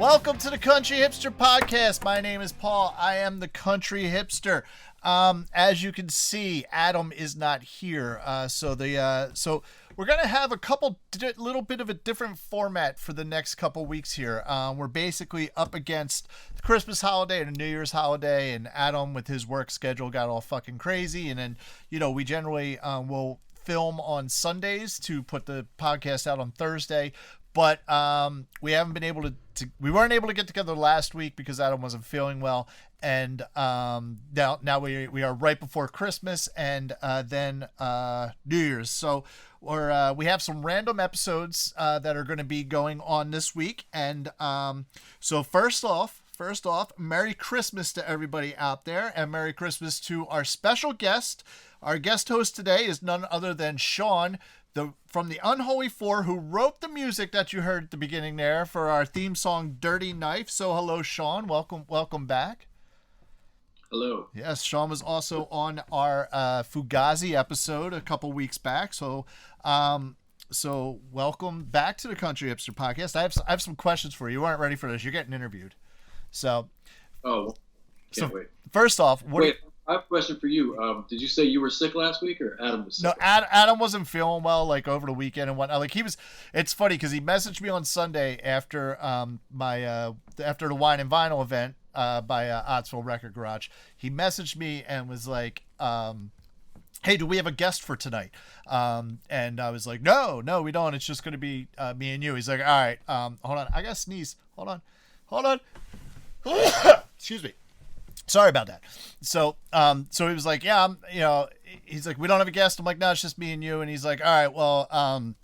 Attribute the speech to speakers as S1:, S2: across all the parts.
S1: Welcome to the Country Hipster Podcast. My name is Paul. I am the Country Hipster. As you can see, Adam is not here. So we're gonna have a little bit of a different format for the next couple weeks here. We're basically up against the Christmas holiday and the New Year's holiday, and Adam with his work schedule got all fucking crazy. And then we generally will film on Sundays to put the podcast out on Thursday. But we haven't been able to we weren't able to get together last week because Adam wasn't feeling well, and now we are right before Christmas and then New Year's. So we have some random episodes that are going to be going on this week, and so first off, Merry Christmas to everybody out there, and Merry Christmas to our special guest. Our guest host today is none other than Sean, from the Unholy Four, who wrote the music that you heard at the beginning there for our theme song, Dirty Knife. So hello, Sean. Welcome back.
S2: Hello.
S1: Yes, Sean was also on our Fugazi episode a couple weeks back. So welcome back to the Country Hipster Podcast. I have some questions for you. You weren't ready for this. You're getting interviewed. So.
S2: Oh, can't wait.
S1: First off,
S2: I have a question for you. Did you say you were sick last week, or Adam was sick?
S1: No, Adam wasn't feeling well, like over the weekend and whatnot. Like he was. It's funny because he messaged me on Sunday after after the Wine and Vinyl event by Ottsville Record Garage. He messaged me and was like, "Hey, do we have a guest for tonight?" And I was like, "No, we don't. It's just going to be me and you." He's like, "All right, hold on. I got to sneeze. Hold on. Excuse me." Sorry about that. So he was like, yeah, he's like, we don't have a guest. I'm like, no, it's just me and you. And he's like, all right, well,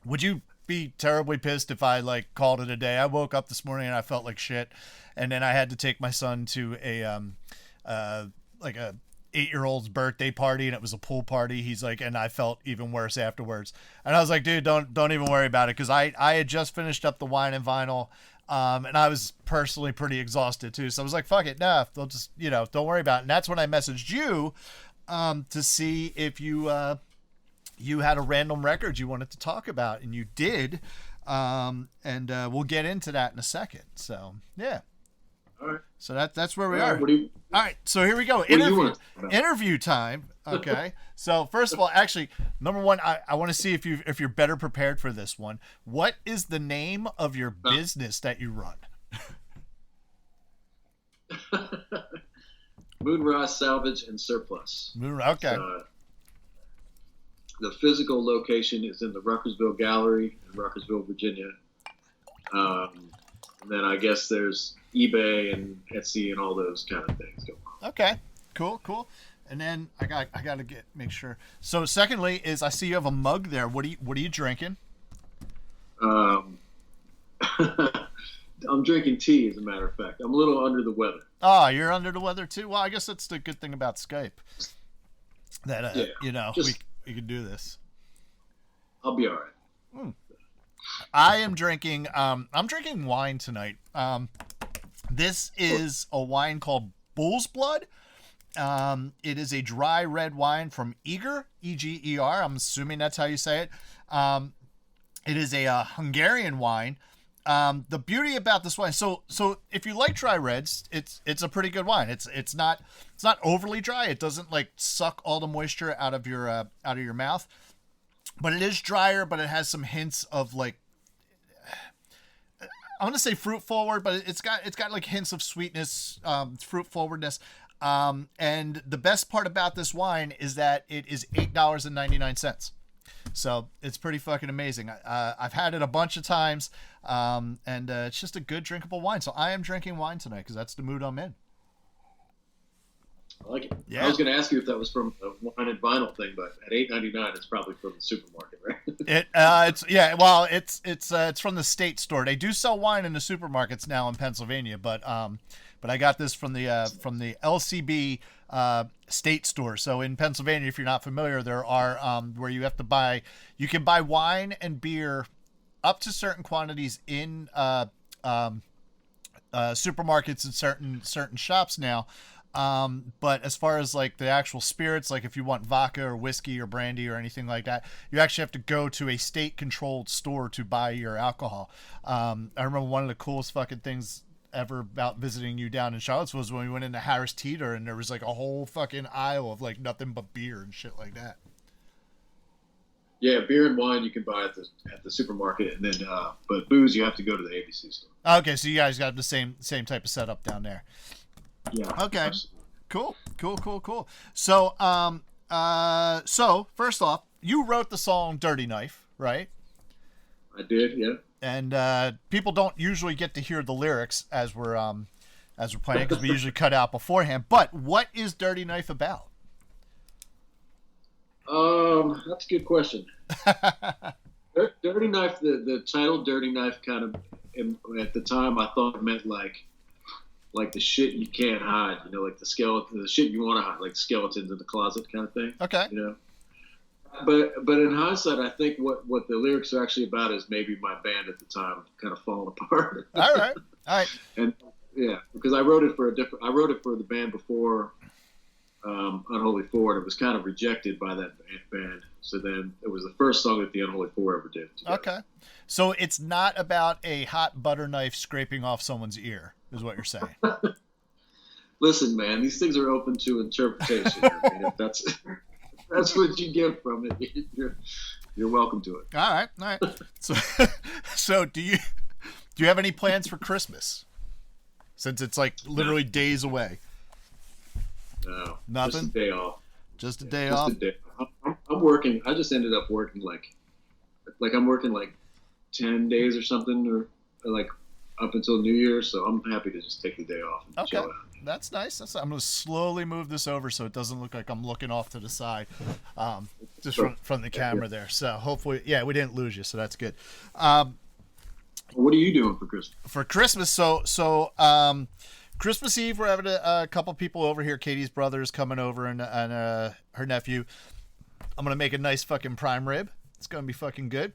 S1: would you be terribly pissed if I called it a day? I woke up this morning and I felt like shit. And then I had to take my son to a 8-year-old's birthday party, and it was a pool party. He's like, and I felt even worse afterwards. And I was like, dude, don't even worry about it. Cause I had just finished up the Wine and Vinyl. And I was personally pretty exhausted too. So I was like, fuck it. Nah, they'll just, don't worry about it. And that's when I messaged you, to see if you had a random record you wanted to talk about, and you did. And we'll get into that in a second. So yeah.
S2: All right.
S1: So that's where we are.
S2: All
S1: right. So here we go. Interview time. Okay. So first of all, actually, number one, I want to see if you're better prepared for this one. What is the name of your business that you run?
S2: Moonrise Salvage and Surplus.
S1: Okay.
S2: The physical location is in the Ruckersville Gallery in Ruckersville, Virginia. And then I guess there's eBay and Etsy and all those kind of things going on.
S1: Okay. Cool. And then I got to make sure. So secondly is I see you have a mug there. What are you drinking?
S2: I'm drinking tea, as a matter of fact. I'm a little under the weather.
S1: Oh, you're under the weather too? Well, I guess that's the good thing about Skype. That we can do this.
S2: I'll be all right.
S1: I am drinking I'm drinking wine tonight. This is a wine called Bull's Blood. It is a dry red wine from Eger, E-G-E-R. I'm assuming that's how you say it. It is a Hungarian wine. The beauty about this wine, so if you like dry reds, it's a pretty good wine. It's not overly dry. It doesn't suck all the moisture out of your mouth, but it is drier. But it has some hints of I want to say fruit forward, but it's got hints of sweetness, fruit forwardness. And the best part about this wine is that it is $8.99. So it's pretty fucking amazing. I've had it a bunch of times, and it's just a good drinkable wine. So I am drinking wine tonight because that's the mood I'm in.
S2: I like it.
S1: Yeah.
S2: I was going to ask you if that was from a Wine and Vinyl thing, but at $8.99, it's probably from the supermarket, right?
S1: It's from the State Store. They do sell wine in the supermarkets now in Pennsylvania, but I got this from the LCB State Store. So in Pennsylvania, if you're not familiar, there are where you can buy wine and beer up to certain quantities in supermarkets and certain shops now. But as far as like the actual spirits, like if you want vodka or whiskey or brandy or anything like that, you actually have to go to a state-controlled store to buy your alcohol. I remember one of the coolest fucking things ever about visiting you down in Charlottesville was when we went into Harris Teeter and there was like a whole fucking aisle of like nothing but beer and shit like that.
S2: Yeah, beer and wine you can buy at the supermarket, and then but booze you have to go to the ABC store.
S1: Okay, so you guys got the same type of setup down there.
S2: Yeah.
S1: Okay.
S2: Absolutely.
S1: Cool. So so first off, you wrote the song "Dirty Knife," right?
S2: I did, yeah.
S1: And people don't usually get to hear the lyrics as we're playing because we usually cut out beforehand. But what is "Dirty Knife" about?
S2: That's a good question. Dirty Knife, the title "Dirty Knife" kind of at the time I thought it meant like the shit you can't hide, you know, like the skeleton, the shit you want to hide, like skeletons in the closet kind of thing.
S1: Okay.
S2: You know, but in hindsight, I think what the lyrics are actually about is maybe my band at the time kind of falling apart.
S1: All right.
S2: And yeah, because I wrote it for the band before Unholy Four, and it was kind of rejected by that band. So then it was the first song that the Unholy Four ever did together.
S1: Okay. So it's not about a hot butter knife scraping off someone's ear, is what you're saying.
S2: Listen, man, these things are open to interpretation. I mean, if that's what you get from it, you're welcome to it.
S1: All right. So do you have any plans for Christmas? Since it's like literally days away.
S2: No,
S1: nothing.
S2: Just a day off.
S1: Just a day off.
S2: I'm working. I just ended up working like I'm working like 10 days or something, or like up until New Year's. So I'm happy to just take the day off. And chill out.
S1: That's nice. I'm going to slowly move this over so it doesn't look like I'm looking off to the side, just from the camera there. So hopefully, yeah, we didn't lose you, so that's good.
S2: What are you doing for Christmas?
S1: For Christmas, so Christmas Eve, we're having a couple people over here. Katie's brother is coming over, and her nephew. I'm gonna make a nice fucking prime rib. It's gonna be fucking good.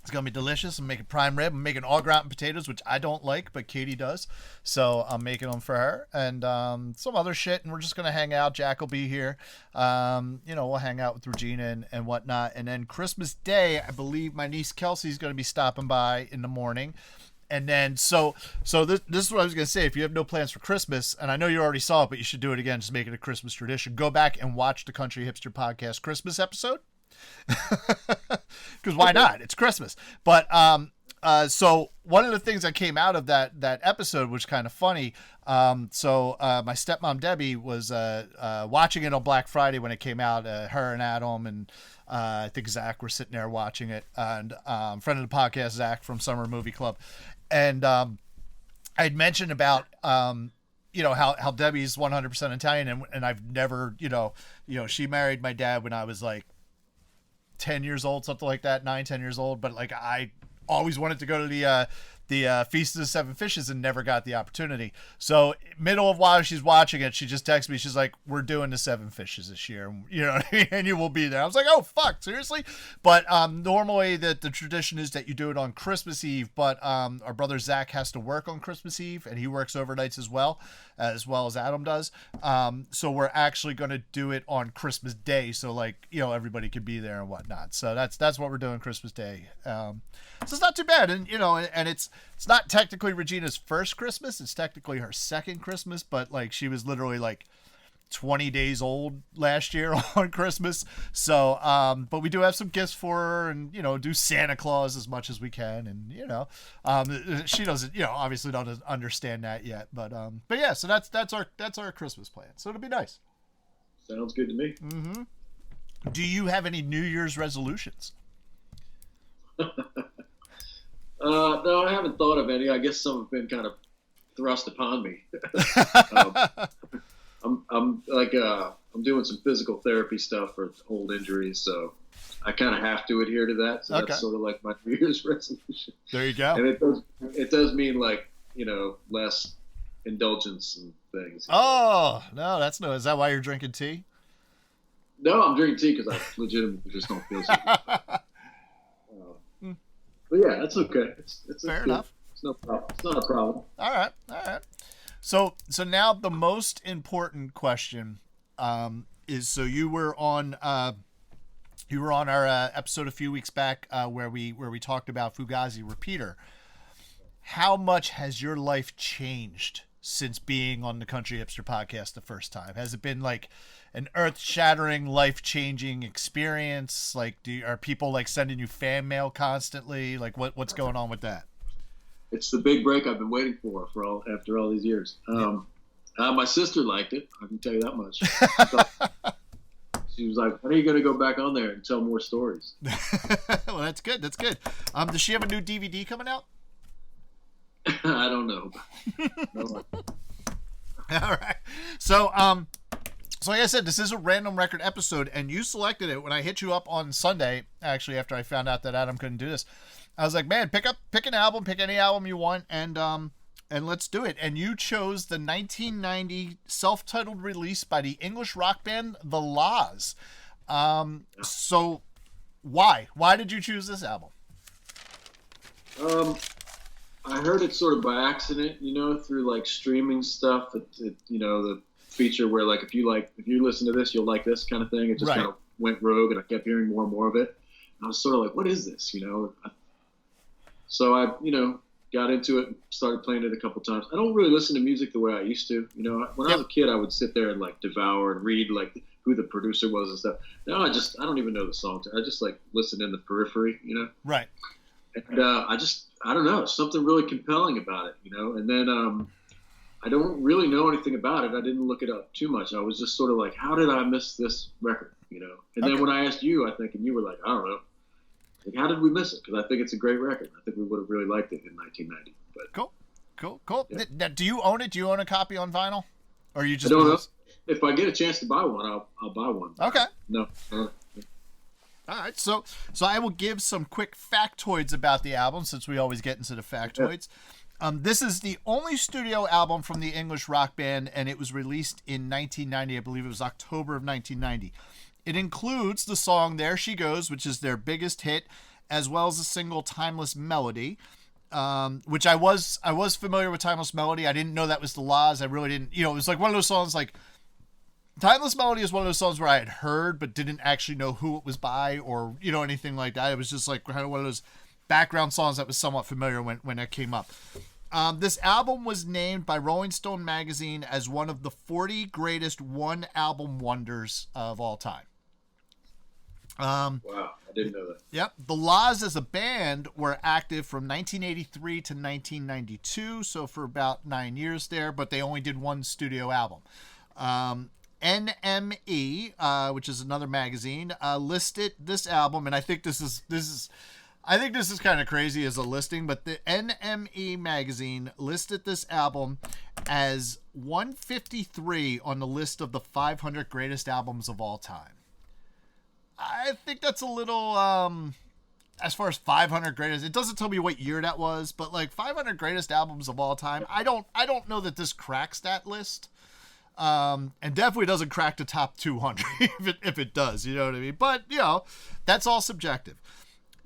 S1: It's gonna be delicious. I'm making prime rib. I'm making au gratin potatoes, which I don't like, but Katie does. So I'm making them for her, and some other shit. And we're just gonna hang out. Jack will be here. We'll hang out with Regina and whatnot. And then Christmas Day, I believe my niece Kelsey's gonna be stopping by in the morning. And then so this is what I was gonna say. If you have no plans for Christmas, and I know you already saw it, but you should do it again. Just make it a Christmas tradition. Go back and watch the Country Hipster Podcast Christmas episode. Because why not? It's Christmas. But so one of the things that came out of that episode was kind of funny. So my stepmom Debbie was watching it on Black Friday when it came out. Her and Adam and I think Zach were sitting there watching it, and friend of the podcast Zach from Summer Movie Club, and I'd mentioned about how Debbie's 100% Italian, and I've never she married my dad when I was like 10 years old, something like that, 9-10 years old, but like I always wanted to go to the Feast of the Seven Fishes and never got the opportunity. So middle of while she's watching it, she just texts me. She's like, "We're doing the Seven Fishes this year, you know what I mean? And you will be there." I was like, "Oh fuck, seriously?" But normally the tradition is that you do it on Christmas Eve, but our brother Zach has to work on Christmas Eve, and he works overnights as well as Adam does. So we're actually going to do it on Christmas Day, so like everybody could be there and whatnot. So that's what we're doing Christmas Day. So it's not too bad, and and it's not technically Regina's first Christmas. It's technically her second Christmas, but like she was literally like 20 days old last year on Christmas. So, but we do have some gifts for her, and do Santa Claus as much as we can, and she doesn't obviously doesn't understand that yet, but yeah. So that's our Christmas plan. So it'll be nice.
S2: Sounds good to me.
S1: Mm-hmm. Do you have any New Year's resolutions?
S2: No, I haven't thought of any. I guess some have been kind of thrust upon me. I'm doing some physical therapy stuff for old injuries, so I kind of have to adhere to that. So that's sort of like my New Year's resolution.
S1: There you go.
S2: And it does mean like less indulgence and things.
S1: Oh no, that's no. Is that why you're drinking tea?
S2: No, I'm drinking tea because I legitimately just don't feel so good. But yeah, that's okay. It's
S1: fair
S2: good.
S1: enough.
S2: It's no problem. It's not a problem.
S1: All right. So now the most important question is, so you were on our episode a few weeks back where we talked about Fugazi Repeater. How much has your life changed since being on the Country Hipster podcast the first time? Has it been like an earth-shattering, life-changing experience? Like, are people like sending you fan mail constantly? Like, what's going on with that?
S2: It's the big break I've been waiting for after all these years. My sister liked it. I can tell you that much. She was like, "When are you going to go back on there and tell more stories?"
S1: Well, that's good. That's good. Does she have a new DVD coming out?
S2: I don't know. No.
S1: All right. So like I said, this is a random record episode, and you selected it when I hit you up on Sunday. Actually, after I found out that Adam couldn't do this, I was like, "Man, pick an album, pick any album you want, and let's do it." And you chose the 1990 self-titled release by the English rock band The La's. So why did you choose this album?
S2: I heard it sort of by accident, through like streaming stuff. The feature where like if you listen to this, you'll like this kind of thing. It just kind of went rogue, and I kept hearing more and more of it. And I was sort of like, "What is this?" So I got into it and started playing it a couple times. I don't really listen to music the way I used to. When I was a kid, I would sit there and like devour and read like who the producer was and stuff. Now I don't even know the songs. I just like listen in the periphery,
S1: Right.
S2: And I don't know, something really compelling about it, And then I don't really know anything about it. I didn't look it up too much. I was just sort of like, how did I miss this record, And then when I asked you, I think, and you were like, I don't know. Like, how did we miss it? Because I think it's a great record. I think we would have really liked it in 1990. But
S1: cool. Yeah. Now, do you own it? Do you own a copy on vinyl, or you just?
S2: I don't know. If I get a chance to buy one, I'll buy one.
S1: Okay.
S2: No.
S1: All right. So I will give some quick factoids about the album, since we always get into the factoids. Yeah. This is the only studio album from the English rock band, and it was released in 1990. I believe it was October of 1990. It includes the song "There She Goes," which is their biggest hit, as well as the single "Timeless Melody," which I was familiar with "Timeless Melody." I didn't know that was the La's. I really didn't. It was like one of those songs like "Timeless Melody" is one of those songs where I had heard but didn't actually know who it was by or anything like that. It was just like kind of one of those background songs that was somewhat familiar when that came up. This album was named by Rolling Stone magazine as one of the 40 greatest one-album wonders of all time.
S2: Wow, I didn't know that.
S1: Yep. The La's as a band were active from 1983 to 1992, so for about 9 years there, but they only did one studio album. NME, which is another magazine, listed this album, and I think this is kind of crazy as a listing, but the NME magazine listed this album as 153 on the list of the 500 greatest albums of all time. I think that's a little, as far as 500 greatest, it doesn't tell me what year that was, but like 500 greatest albums of all time, I don't know that this cracks that list. And definitely doesn't crack the top 200 if it does, you know what I mean? But, that's all subjective.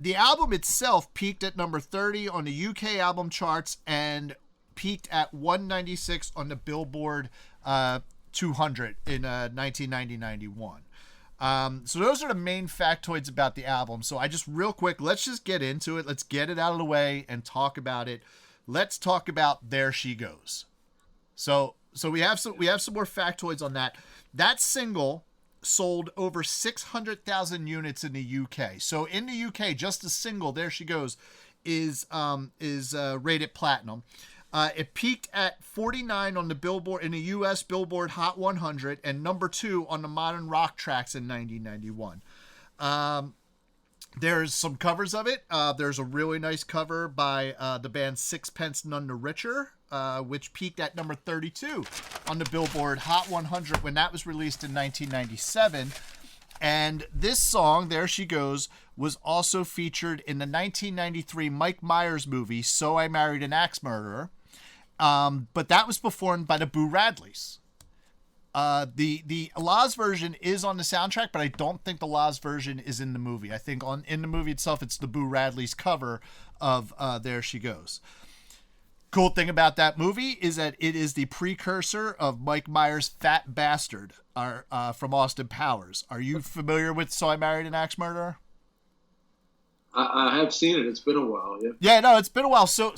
S1: The album itself peaked at number 30 on the UK album charts and peaked at 196 on the Billboard 200 in 1990-91. So those are the main factoids about the album. So I just real quick, let's just get into it. Let's get it out of the way and talk about it. Let's talk about "There She Goes." So we have some more factoids on that. That single sold over 600,000 units in the UK. So in the UK, just the single "There She Goes" is rated platinum. It peaked at 49 on the Billboard in the U.S. Billboard Hot 100 and number 2 on the Modern Rock Tracks in 1991. There's some covers of it. There's a really nice cover by the band Sixpence None the Richer, which peaked at number 32 on the Billboard Hot 100 when that was released in 1997. And this song, "There She Goes," was also featured in the 1993 Mike Myers movie, So I Married an Axe Murderer. But that was performed by the Boo Radleys. The La's version is on the soundtrack, but I don't think the La's version is in the movie. I think in the movie itself, it's the Boo Radleys cover of "There She Goes." Cool thing about that movie is that it is the precursor of Mike Myers' Fat Bastard from Austin Powers. Are you familiar with So I Married an Axe Murderer?
S2: I have seen it. It's been a while. Yeah.
S1: Yeah, no, it's been a while. So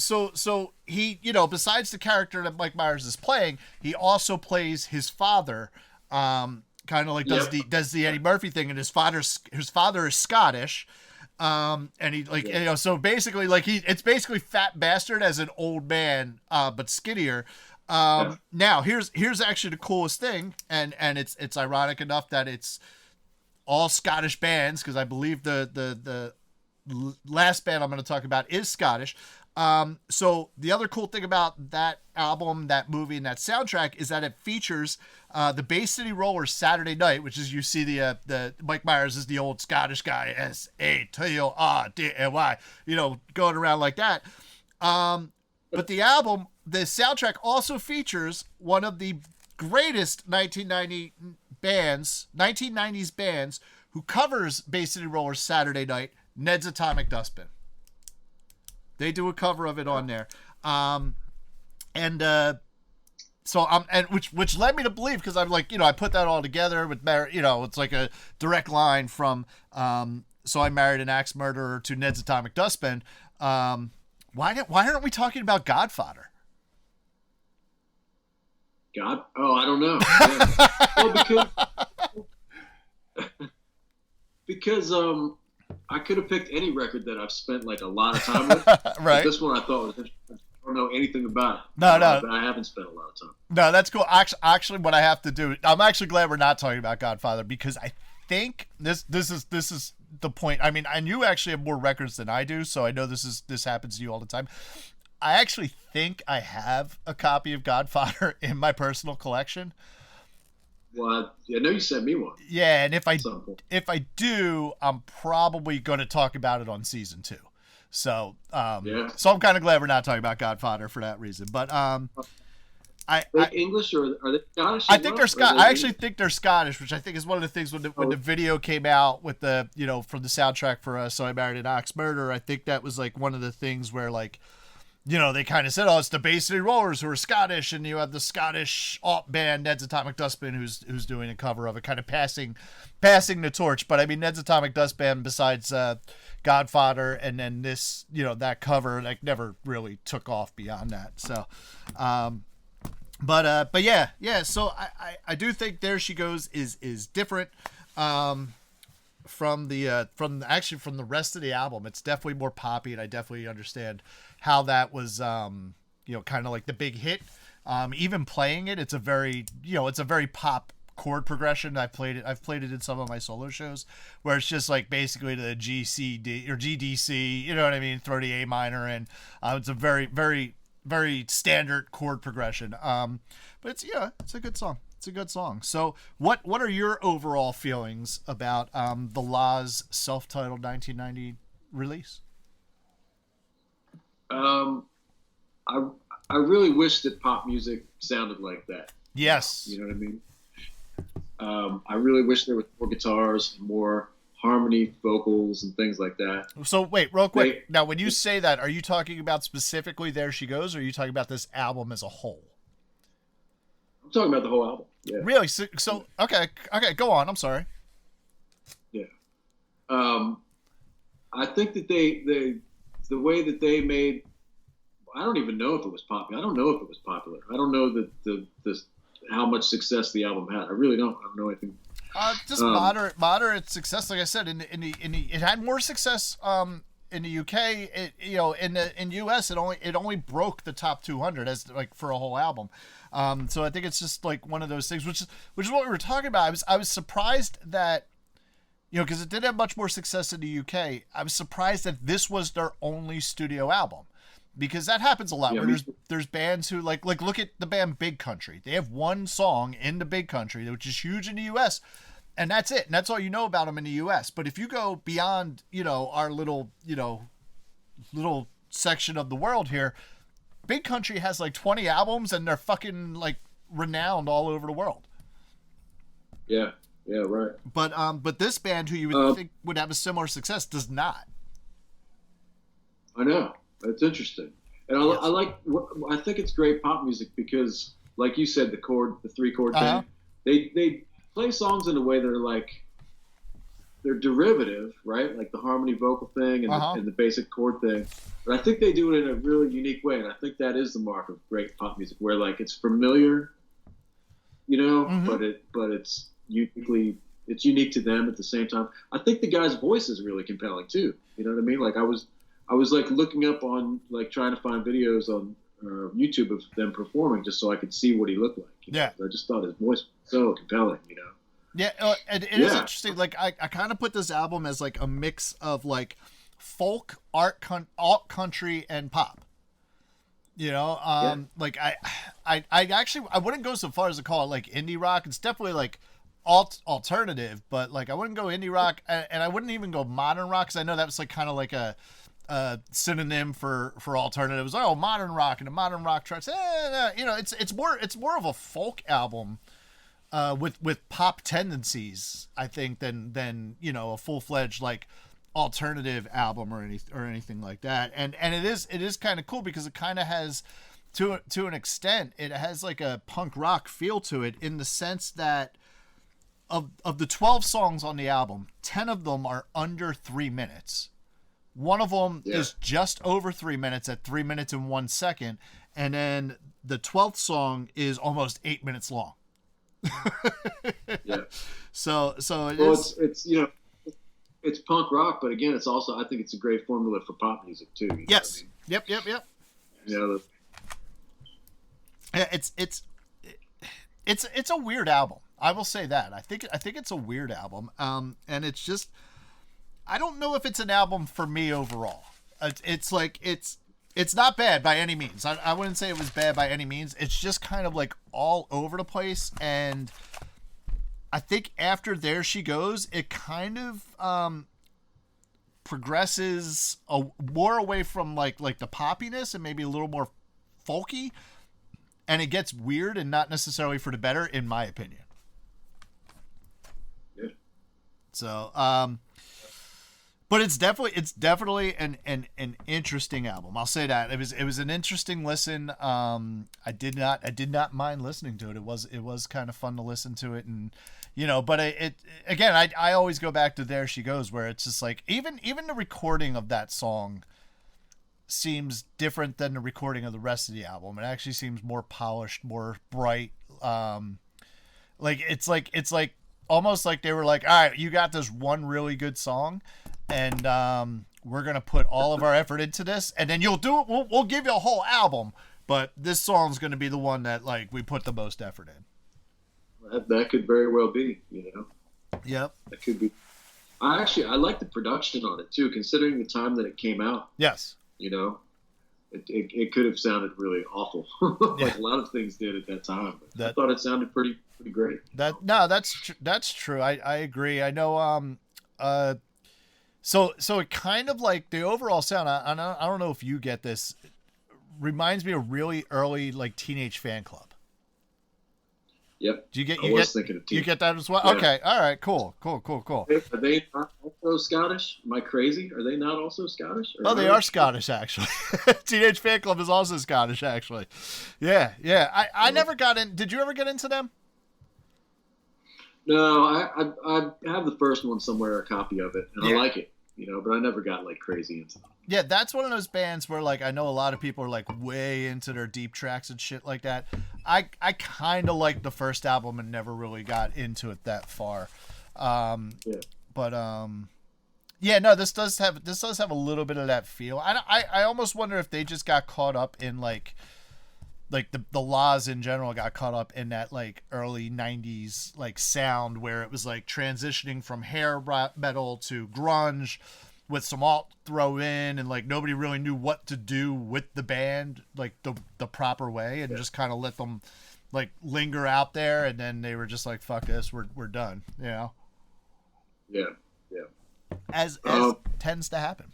S1: he, besides the character that Mike Myers is playing, he also plays his father. Kind of like does the Eddie Murphy thing, and his father is Scottish. And he so basically it's basically Fat Bastard as an old man, but skinnier. Now here's actually the coolest thing, and it's ironic enough that it's all Scottish bands, because I believe the last band I'm going to talk about is Scottish. So the other cool thing about that album, that movie, and that soundtrack is that it features the Bay City Rollers' Saturday Night, which is, you see the Mike Myers is the old Scottish guy, SATORDAY, going around like that. But the album, the soundtrack also features one of the greatest 1990s bands who covers Bay City Rollers' Saturday Night, Ned's Atomic Dustbin. They do a cover of it on there. Which led me to believe, because I'm like, I put that all together with, it's like a direct line from So I Married an Axe Murderer to Ned's Atomic Dustbin. Why aren't we talking about Godfather?
S2: I don't know. Yeah. Well, because I could have picked any record that I've spent like a lot of time with.
S1: Right.
S2: This one I thought was interesting. I don't know anything about it.
S1: No.
S2: But I haven't spent a lot of time.
S1: No, that's cool. Actually, what I have to do, I'm actually glad we're not talking about Godfather, because I think this is the point. I mean, and you actually have more records than I do, so I know this happens to you all the time. I actually think I have a copy of Godfather in my personal collection.
S2: Well, I know you sent me one.
S1: Yeah, and if I do, I'm probably going to talk about it on season 2. So, so I'm kind of glad we're not talking about Godfather for that reason. But
S2: are they English or are they Scottish?
S1: I think they're Scottish. I actually think they're Scottish, which I think is one of the things when the video came out with the from the soundtrack for So I Married an Axe Murderer. I think that was like one of the things where like, they kind of said, it's the Bay City Rollers who are Scottish, and you have the Scottish alt band Ned's Atomic Dustbin who's doing a cover of it, kind of passing the torch. But I mean, Ned's Atomic Dustbin, besides Godfather and then this, that cover, like, never really took off beyond that. So, but yeah. So I do think There She Goes is different from the rest of the album. It's definitely more poppy, and I definitely understand how that was kind of like the big hit. Even playing it, it's a very pop chord progression. I've played it in some of my solo shows, where it's just like basically the G, C, D, or G, D, C, you know what I mean, throw the A minor in. It's a very, very, very standard chord progression. But it's a good song. It's a good song. So what are your overall feelings about the La's self-titled 1990 release?
S2: I really wish that pop music sounded like that.
S1: Yes.
S2: You know what I mean? I really wish there was more guitars, more harmony, vocals, and things like that.
S1: So wait, real quick. Now, when you say that, are you talking about specifically There She Goes, or are you talking about this album as a whole?
S2: I'm talking about the whole album. Yeah.
S1: Really? So okay, go on. I'm sorry.
S2: Yeah. I think that the way that they made, I don't even know if it was popular. I don't know if it was popular. I don't know that how much success the album had. I really don't. I don't know anything.
S1: Just moderate success. Like I said, in the it had more success in the UK. In the US it only broke the top 200 as like for a whole album. So I think it's just like one of those things, which is what we were talking about. I was surprised that, because it did have much more success in the UK. I was surprised that this was their only studio album, because that happens a lot. Where there's bands who like look at the band Big Country. They have one song in the Big Country, which is huge in the US, and that's it. And that's all you know about them in the US. But if you go beyond, our little section of the world here, Big Country has like 20 albums, and they're fucking like renowned all over the world.
S2: Yeah, right.
S1: But this band, who you would think would have a similar success, does not.
S2: I know. That's interesting. And
S1: Yes.
S2: I think it's great pop music because, like you said, the 3 chord
S1: Uh-huh.
S2: thing, they play songs in a way they're like they're derivative, right? Like the harmony vocal thing
S1: Uh-huh.
S2: and the basic chord thing. But I think they do it in a really unique way, and I think that is the mark of great pop music, where like it's familiar,
S1: Mm-hmm.
S2: but it's unique to them at the same time. I think the guy's voice is really compelling too. You know what I mean? Like I was like looking up on like trying to find videos on YouTube of them performing just so I could see what he looked like.
S1: Yeah.
S2: I just thought his voice was so compelling.
S1: Yeah, it is
S2: Yeah,
S1: interesting. Like I kind of put this album as like a mix of like folk, alt country, and pop.
S2: yeah,
S1: Like I actually I wouldn't go so far as to call it like indie rock. It's definitely like alternative, but like I wouldn't go indie rock, and I wouldn't even go modern rock because I know that was like kind of like a synonym for alternative. It was like, oh, modern rock and the modern rock charts. It's more of a folk album with pop tendencies, I think, than a full fledged like alternative album or anything like that. And it is kind of cool because it kind of has to an extent it has like a punk rock feel to it in the sense that of the 12 songs on the album, 10 of them are under 3 minutes. One of them
S2: yeah,
S1: is just over 3 minutes at 3 minutes and 1 second, and then the 12th song is almost 8 minutes long.
S2: yeah.
S1: So it
S2: Well,
S1: is.
S2: it's punk rock, but again, it's also I think it's a great formula for pop music too. You know what I
S1: Yes.
S2: mean?
S1: Yep.
S2: You know,
S1: Yeah, it's a weird album. I will say that. I think it's a weird album. And it's just I don't know if it's an album for me overall. It's like it's not bad by any means. I wouldn't say it was bad by any means. It's just kind of like all over the place, and I think after There She Goes, it kind of progresses more away from like the poppiness and maybe a little more folky, and it gets weird and not necessarily for the better, in my opinion.
S2: yeah.
S1: So, but it's definitely an interesting album. I'll say that it was an interesting listen. I did not mind listening to it. It was kind of fun to listen to it, and but it again, I always go back to There She Goes, where it's just like even the recording of that song seems different than the recording of the rest of the album. It actually seems more polished, more bright. Like it's like almost like they were like, all right, you got this one really good song, and we're gonna put all of our effort into this, and then you'll do it. We'll give you a whole album, but this song's gonna be the one that like we put the most effort in.
S2: That could very well be.
S1: Yep.
S2: That could be. I like the production on it too, considering the time that it came out.
S1: Yes.
S2: You know, it could have sounded really awful,
S1: Yeah.
S2: like a lot of things did at that time. But I
S1: That
S2: thought it sounded pretty great.
S1: that no, that's true. I agree. I know. So it kind of like the overall sound. I don't know if you get this. Reminds me of really early like Teenage Fan Club.
S2: Yep.
S1: Do you get
S2: I
S1: you
S2: was
S1: get
S2: thinking of
S1: you
S2: T.
S1: get that as well?
S2: Yeah.
S1: Okay, all right, cool.
S2: Are they not also Scottish? Am I crazy? Are they not also Scottish?
S1: Oh, they are Scottish actually. Teenage Fan Club is also Scottish actually. Yeah. I never got in. Did you ever get into them?
S2: No, I have the first one somewhere, a copy of it, and I
S1: Yeah.
S2: like it. But I never got like crazy into them.
S1: Yeah, that's one of those bands where like I know a lot of people are like way into their deep tracks and shit like that. I kind of liked the first album and never really got into it that far.
S2: Yeah.
S1: But yeah, no, this does have a little bit of that feel. I almost wonder if they just got caught up in like the laws in general got caught up in that like early 90s like sound where it was like transitioning from hair metal to grunge with some alt throw in, and like nobody really knew what to do with the band like the proper way, and
S2: Yeah.
S1: just kind of let them like linger out there, and then they were just like, fuck this, we're done,
S2: Yeah. Yeah.
S1: as tends to happen.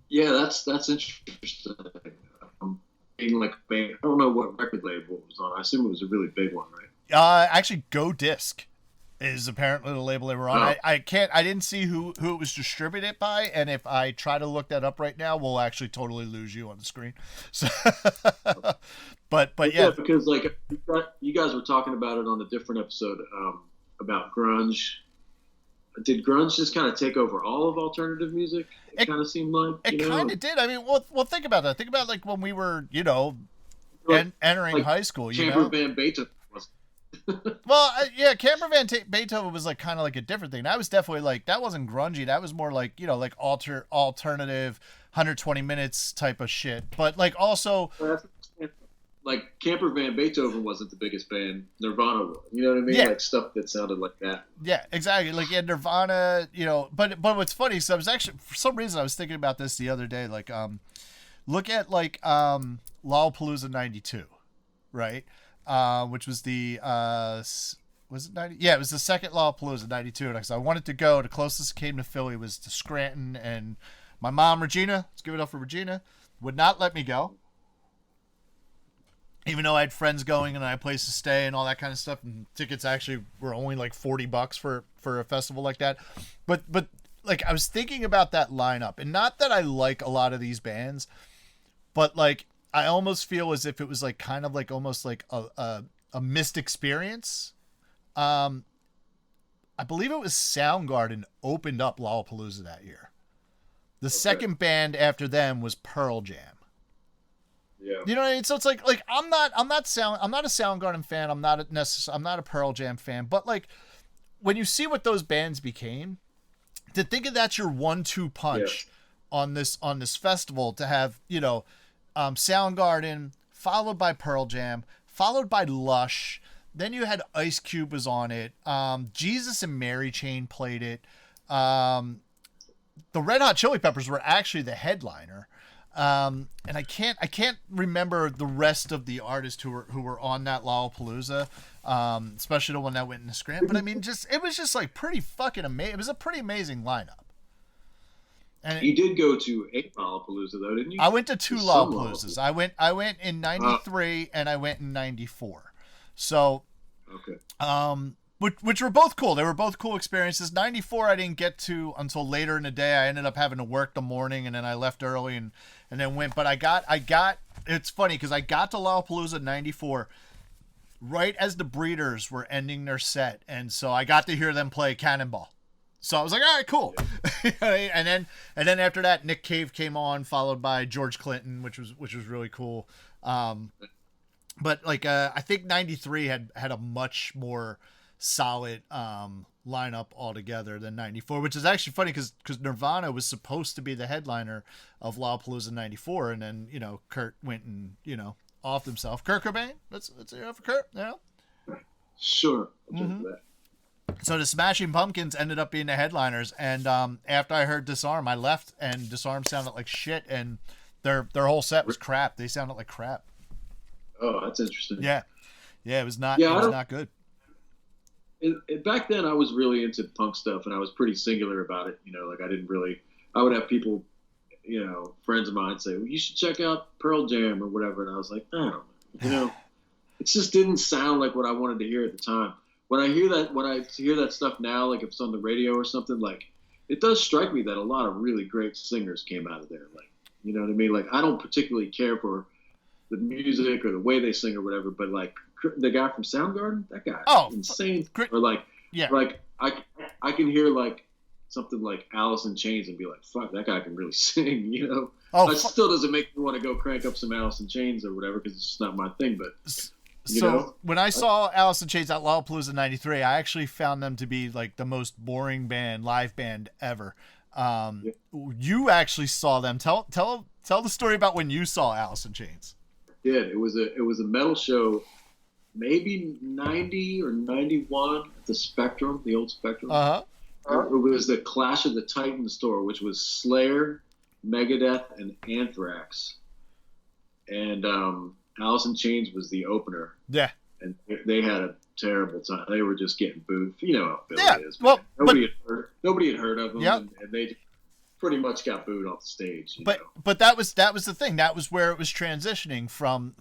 S2: Yeah, that's interesting. Being like a I don't know what record label it was on. I assume it was a really big one, right?
S1: Actually, Go Disc. is apparently the label they were on.
S2: Oh,
S1: I didn't see who it was distributed by, and if I try to look that up right now, we'll actually totally lose you on the screen. So, but
S2: yeah,
S1: yeah,
S2: because like you guys were talking about it on a different episode about grunge. Did grunge just kind of take over all of alternative music? It kind of seemed like,
S1: it kind of did. I mean, well, think about that. Think about like when we were,
S2: like,
S1: entering
S2: like
S1: high school.
S2: Chamber Van Beethoven was.
S1: Well, yeah, Camper Van Beethoven was like kind of like a different thing. That was definitely like that wasn't grungy. That was more like like alternative, 120 minutes type of shit. But like also,
S2: like Camper Van Beethoven wasn't the biggest band. Nirvana was. You know what I mean?
S1: Yeah.
S2: Like stuff that sounded like that.
S1: Yeah, exactly. Like Nirvana, But what's funny? So I was actually for some reason I was thinking about this the other day. Like look at like Lollapalooza '92, right? Which was the was it 90? Yeah, it was the second Lollapalooza '92. And I wanted to go. The closest came to Philly was to Scranton, and my mom Regina, let's give it up for Regina, would not let me go. Even though I had friends going and I had a place to stay and all that kind of stuff, and tickets actually were only like $40 for a festival like that. But like I was thinking about that lineup, and not that I like a lot of these bands, but like I almost feel as if it was like kind of like almost like a missed experience. I believe it was Soundgarden opened up Lollapalooza that year. The second band after them was Pearl Jam.
S2: Yeah.
S1: You know what I mean? So it's like I'm not a Soundgarden fan. I'm not a Pearl Jam fan. But like when you see what those bands became, to think of that's your 1-2 punch on this festival, to have Soundgarden followed by Pearl Jam followed by Lush, then you had Ice Cube was on it. Jesus and Mary Chain played it. The Red Hot Chili Peppers were actually the headliner. And I can't remember the rest of the artists who were on that Lollapalooza, especially the one that went in the Scranton. But I mean, it was just like pretty fucking amazing. It was a pretty amazing lineup. And
S2: you did go to a Lollapalooza though, didn't you?
S1: I went to two Lollapaloozas. I went in '93 and I went in '94. So,
S2: okay.
S1: Which were both cool. They were both cool experiences. '94 I didn't get to until later in the day. I ended up having to work the morning, and then I left early and then went. But I got. It's funny because I got to Lollapalooza '94 right as the Breeders were ending their set, and so I got to hear them play Cannonball. So I was like, all right, cool. Yeah. and then after that, Nick Cave came on, followed by George Clinton, which was really cool. But like I think '93 had a much more solid lineup altogether than '94, which is actually funny because Nirvana was supposed to be the headliner of Lollapalooza '94, and then Kurt went and off himself. Kurt Cobain, let's hear it for Kurt.
S2: Sure.
S1: Mm-hmm. So the Smashing Pumpkins ended up being the headliners, and after I heard Disarm, I left, and Disarm sounded like shit, and their whole set was crap. They sounded like crap.
S2: Oh, that's interesting.
S1: Yeah, it was not. Yeah, it was not good.
S2: Back then, I was really into punk stuff, and I was pretty singular about it. Like I would have people, friends of mine say, well, you should check out Pearl Jam or whatever. And I was like, I don't know. It just didn't sound like what I wanted to hear at the time. When I hear that stuff now, like if it's on the radio or something, like it does strike me that a lot of really great singers came out of there. Like, you know what I mean? Like I don't particularly care for the music or the way they sing or whatever, but like the guy from Soundgarden, that guy, insane. Or like I can hear like something like Alice in Chains and be like, fuck, that guy can really sing, It still doesn't make me want to go crank up some Alice in Chains or whatever because it's just not my thing. But
S1: when I saw Alice in Chains at Lollapalooza '93, I actually found them to be like the most boring live band ever. You actually saw them. Tell the story about when you saw Alice in Chains.
S2: Did. It was a metal show, maybe 90 or 91 at the Spectrum, the old Spectrum. It was the Clash of the Titans tour, which was Slayer, Megadeth, and Anthrax. And Alice in Chains was the opener.
S1: Yeah.
S2: And they had a terrible time. They were just getting booed. You know how Philly is.
S1: Well,
S2: nobody had heard of them,
S1: yep.
S2: and they pretty much got booed off the stage.
S1: But that was the thing. That was where it was transitioning from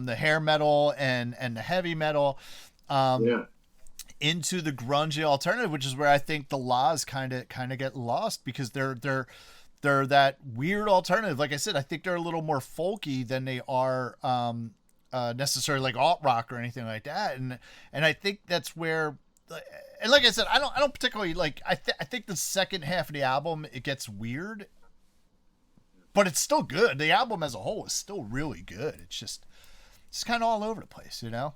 S1: the hair metal and the heavy metal. into the grungy alternative, which is where I think the Laws kind of get lost, because they're that weird alternative. Like I said, I think they're a little more folky than they are necessarily like alt rock or anything like that. And I think that's where, and like I said, I don't particularly like. I think the second half of the album, it gets weird, but it's still good. The album as a whole is still really good. It's kind of all over the place, you know.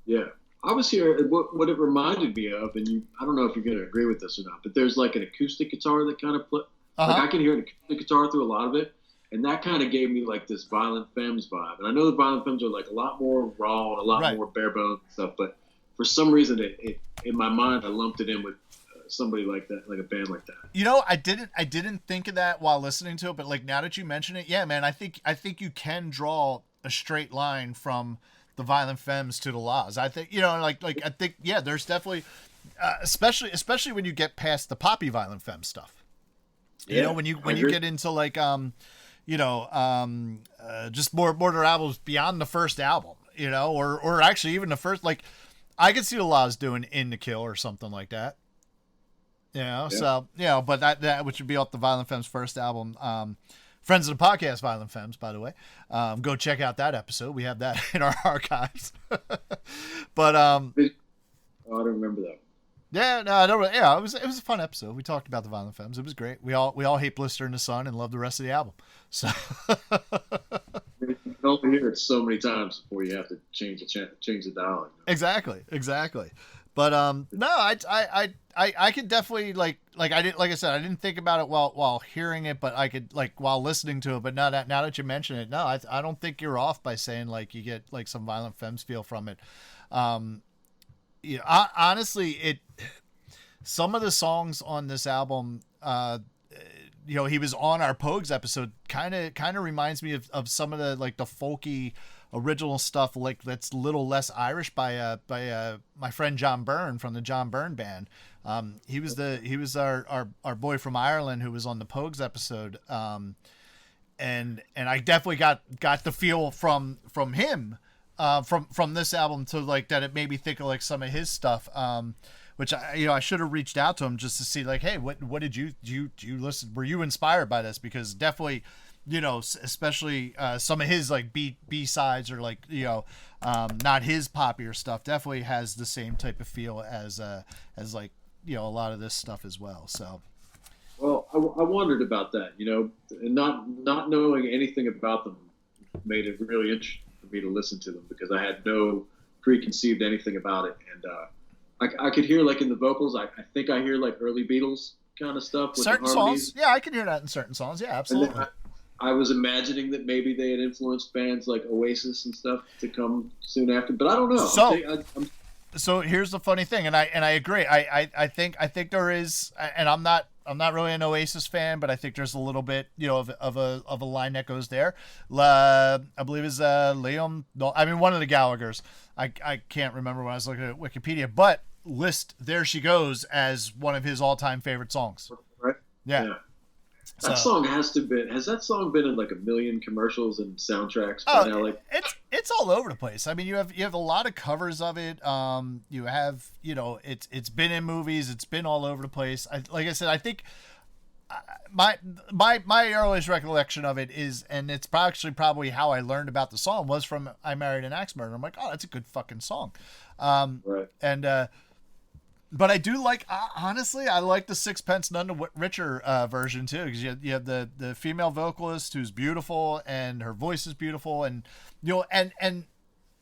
S2: Yeah. I was here. What it reminded me of, and I don't know if you're going to agree with this or not, but there's like an acoustic guitar that kind of like I can hear an acoustic guitar through a lot of it, and that kind of gave me like this Violent Femmes vibe. And I know the Violent Femmes are like a lot more raw and a lot more bare bones stuff, but for some reason, it in my mind I lumped it in with somebody like that, like a band like that.
S1: You know, I didn't think of that while listening to it, but like now that you mention it, yeah, man, I think you can draw a straight line from the Violent Femmes to the Laws. I think, you know, like I think, yeah, there's definitely, especially when you get past the poppy Violent Femmes stuff. You know, when you get into like just more their albums beyond the first album, you know, or actually even the first, like I could see the Laws doing In the Kill or something like that. You know, so but that which would be off the Violent Femmes first album. Friends of the podcast, Violent Femmes, by the way. Go check out that episode. We have that in our archives. But
S2: oh, I don't remember that.
S1: Yeah, no, I don't. Yeah, it was a fun episode. We talked about the Violent Femmes. It was great. We all hate Blister in the Sun and love the rest of the album. So
S2: you can only hear it so many times before you have to change the dial.
S1: Exactly. But no, I could definitely like I said, I didn't think about it while hearing it, but I could like while listening to it. But now that you mention it, no, I don't think you're off by saying like you get like some Violent Femmes feel from it. You know, honestly, some of the songs on this album, you know, he was on our Pogues episode, kind of reminds me of some of the like the folky original stuff, like that's a little less Irish by my friend John Byrne from the John Byrne Band. He was our boy from Ireland who was on the Pogues episode. And I definitely got the feel from him. From this album to like that, it made me think of like some of his stuff, which I should have reached out to him just to see like, hey, what did you listen? Were you inspired by this? Because definitely, you know, especially some of his like B sides or like, you know, not his poppier stuff definitely has the same type of feel as like, you know, a lot of this stuff as well. So.
S2: Well, I wondered about that, you know, and not knowing anything about them made it really interesting for me to listen to them, because I had no preconceived anything about it. And I could hear like in the vocals, I think I hear like early Beatles kind of stuff with
S1: certain
S2: the harmonies.
S1: songs. Yeah, I can hear that in certain songs. Yeah, absolutely.
S2: And I was imagining that maybe they had influenced bands like Oasis and stuff to come soon after, but I don't know.
S1: So here's the funny thing, and I agree. I think there is, and I'm not really an Oasis fan, but I think there's a little bit, you know, of a line that goes there. I believe is Liam. No, I mean one of the Gallaghers. I can't remember when I was looking at Wikipedia, but There She Goes as one of his all-time favorite songs.
S2: Right.
S1: Yeah.
S2: That song has that song been in like a million commercials and soundtracks?
S1: Oh,
S2: now? Like
S1: it's all over the place. I mean, you have a lot of covers of it. You have, you know, it's been in movies. It's been all over the place. Like I said, I think my earliest recollection of it is, and it's probably how I learned about the song, was from I Married an Axe Murderer. I'm like, oh, that's a good fucking song.
S2: Right.
S1: And but I do like, honestly, I like the Sixpence None the Richer version too, because you have the female vocalist who's beautiful and her voice is beautiful, and you know, and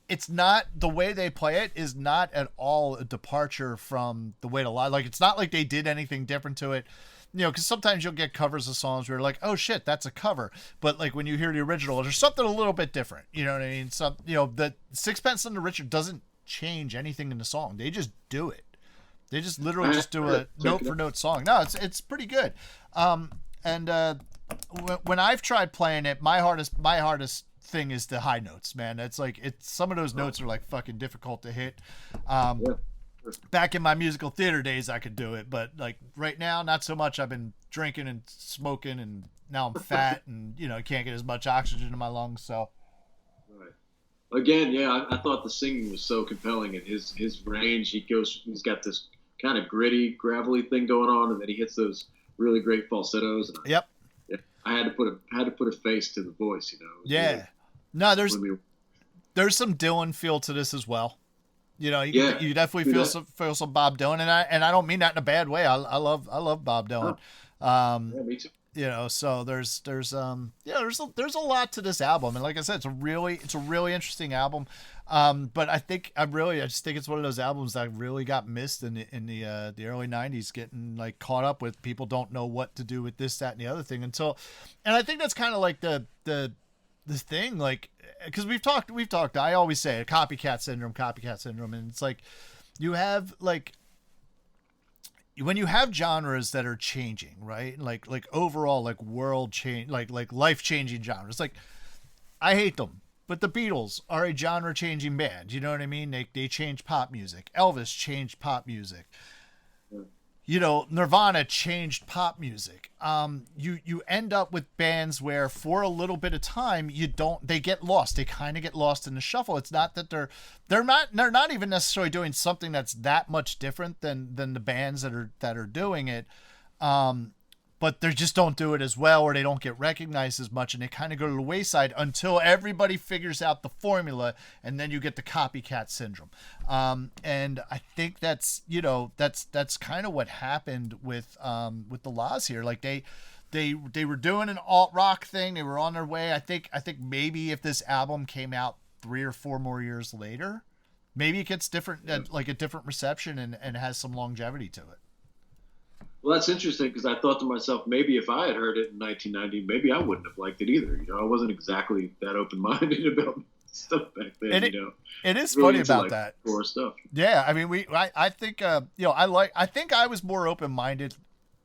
S1: it's not, the way they play it is not at all a departure from the way to lie. Like it's not like they did anything different to it, you know, because sometimes you'll get covers of songs where you're like, oh shit, that's a cover, but like when you hear the original, there's something a little bit different. You know what I mean? Some, you know, the Sixpence None the Richer doesn't change anything in the song; they just do it. They just literally just do a note for note song. No, it's pretty good. And when I've tried playing it, my hardest thing is the high notes, man. It's like some of those notes are like fucking difficult to hit. Back in my musical theater days, I could do it, but like right now, not so much. I've been drinking and smoking, and now I'm fat, and you know, I can't get as much oxygen in my lungs. So,
S2: right. Again, yeah, I thought the singing was so compelling, and his range. He's got this kind of gritty, gravelly thing going on, and then he hits those really great falsettos. And
S1: Yep.
S2: yeah, I had to put a face to the voice, you know.
S1: Yeah.
S2: Really,
S1: No,
S2: when
S1: there's some Dylan feel to this as well. You know,
S2: yeah,
S1: you definitely feel some Bob Dylan, and I don't mean that in a bad way. I love Bob Dylan.
S2: yeah, me too.
S1: You know, so there's a lot to this album, and like I said, it's a really interesting album. But I just think it's one of those albums that really got missed in the early '90s, getting like caught up with people don't know what to do with this, that, and the other thing until, and I think that's kind of like the thing, like, because we've talked. I always say a copycat syndrome, and it's like you have like when you have genres that are changing, right? Like overall, like world change, like life changing genres. Like I hate them, but the Beatles are a genre changing band. You know what I mean? They changed pop music. Elvis changed pop music. You know, Nirvana changed pop music. You end up with bands where for a little bit of time they get lost. They kind of get lost in the shuffle. It's not that they're not even necessarily doing something that's that much different than the bands that are doing it. But they just don't do it as well, or they don't get recognized as much, and they kind of go to the wayside until everybody figures out the formula, and then you get the copycat syndrome. And I think that's kind of what happened with the Laws here. Like they were doing an alt rock thing, they were on their way. I think maybe if this album came out 3 or 4 more years later, maybe it gets different, like a different reception and has some longevity to it.
S2: Well, that's interesting because I thought to myself, maybe if I had heard it in 1990, maybe I wouldn't have liked it either. You know, I wasn't exactly that open-minded about stuff back then.
S1: It is
S2: really
S1: funny about that.
S2: Core stuff.
S1: Yeah, I mean, I think I think I was more open-minded